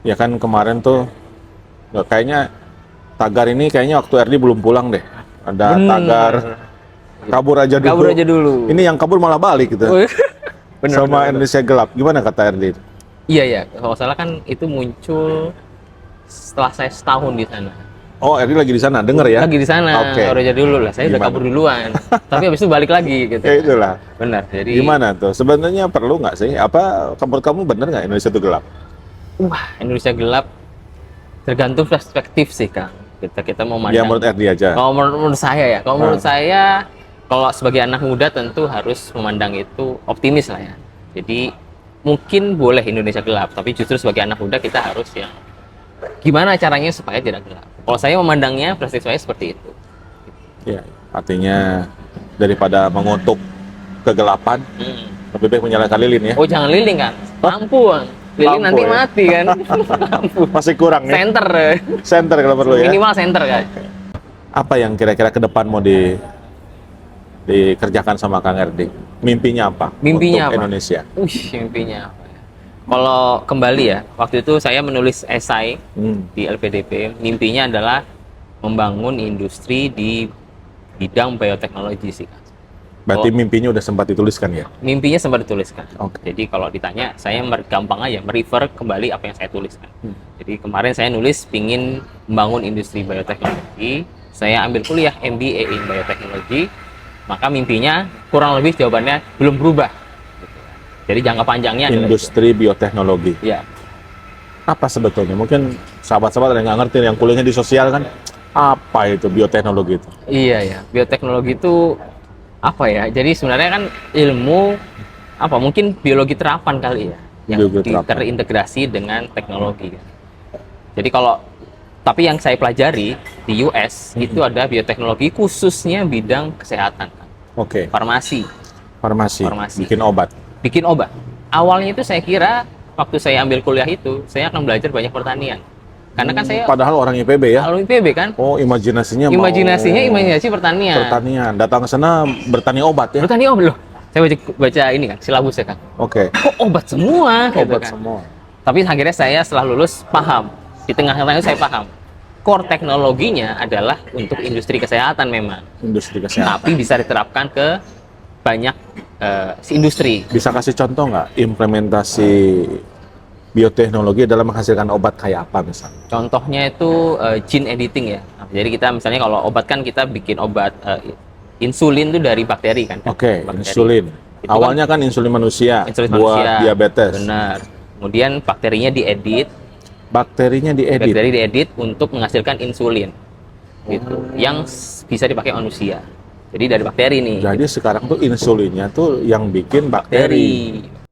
Ya kan kemarin tuh kayaknya tagar ini kayaknya waktu RD belum pulang deh. Ada Bener. tagar kabur aja dulu. Kabur aja dulu. Ini yang kabur malah balik gitu. Bener, Sama bener. Indonesia Gelap. Gimana kata RD? Iya ya, kalau salah kan itu muncul setelah saya setahun di sana. Oh, RD lagi di sana, denger ya? Lagi di sana, Oke. kabur aja dulu lah. Saya udah Gimana? kabur duluan. Tapi habis itu balik lagi gitu. Ya itulah. Benar. Jadi Gimana tuh? Sebenarnya perlu nggak sih? Apa menurut kamu bener nggak Indonesia itu gelap? wah, Indonesia gelap tergantung perspektif sih, Kang. Kita mau Ya mandang. menurut RD aja. Kalau menurut saya ya, kalau menurut saya kalau sebagai anak muda tentu harus memandang itu optimis lah ya. Jadi mungkin boleh Indonesia gelap, tapi justru sebagai anak muda kita harus yang gimana caranya supaya tidak gelap. Kalau saya memandangnya perspektif saya seperti itu. Ya, artinya daripada mengutuk kegelapan, lebih baik menyalakan lilin ya. Oh, jangan lilin kan? Lampu, Bang. Lilin Lampu nanti ya? mati kan. Lampu. Masih kurang ya. Center. Center kalau perlu ya. Minimal center kan. Apa yang kira-kira ke depan mau dikerjakan sama Kang RD? Mimpinya apa? Mimpinya untuk apa? Indonesia? Mimpinya apa ya? Kalau kembali ya, waktu itu saya menulis esai di LPDP. Mimpinya adalah membangun industri di bidang bioteknologi sih, Kak. Berarti mimpinya udah sempat dituliskan ya? Mimpinya sempat dituliskan. Oke. Jadi kalau ditanya, saya gampang aja merefer kembali apa yang saya tuliskan. Jadi kemarin saya nulis pingin membangun industri bioteknologi. Saya ambil kuliah MBA in Bioteknologi. Maka mimpinya kurang lebih jawabannya belum berubah. Jadi jangka panjangnya adalah Industri bioteknologi. itu. Ya. Apa sebetulnya? Mungkin sahabat-sahabat ada yang nggak ngerti, yang kuliahnya di sosial kan, apa itu bioteknologi itu? Iya ya. Bioteknologi itu apa ya? Jadi sebenarnya kan ilmu apa? Mungkin biologi terapan kali ya, yang Biologi terapan. terintegrasi dengan teknologi. Jadi kalau tapi yang saya pelajari di US itu ada bioteknologi khususnya bidang kesehatan, Oke. farmasi, Farmasi. Farmasi. Bikin obat. bikin obat. Awalnya itu saya kira waktu saya ambil kuliah itu saya akan belajar banyak pertanian, karena kan saya Padahal orang IPB ya? kalau IPB kan, Oh, imajinasinya imajinasi pertanian. pertanian. Datang ke sana bertani obat ya? Bertani obat loh. Saya baca ini kan silabusnya kan. Oke. Kok obat semua gitu Obat kan. semua. Tapi akhirnya saya setelah lulus paham. Di tengah-tengah itu saya paham. Core teknologinya adalah untuk industri kesehatan memang. Industri kesehatan. Tapi bisa diterapkan ke banyak industri. Bisa kasih contoh nggak implementasi bioteknologi dalam menghasilkan obat kayak apa misalnya? Contohnya itu gene editing ya. Nah, jadi kita misalnya kalau obat kan kita bikin obat insulin itu dari bakteri kan. Oke, Bakteri. insulin. Itu Awalnya kan insulin manusia insulin buat manusia. diabetes. Benar. Kemudian bakterinya diedit, Bakterinya diedit. bakteri diedit untuk menghasilkan insulin. Gitu. Yang bisa dipakai manusia. Jadi dari bakteri nih. Jadi sekarang tuh insulinnya tuh yang bikin bakteri. Bakteri.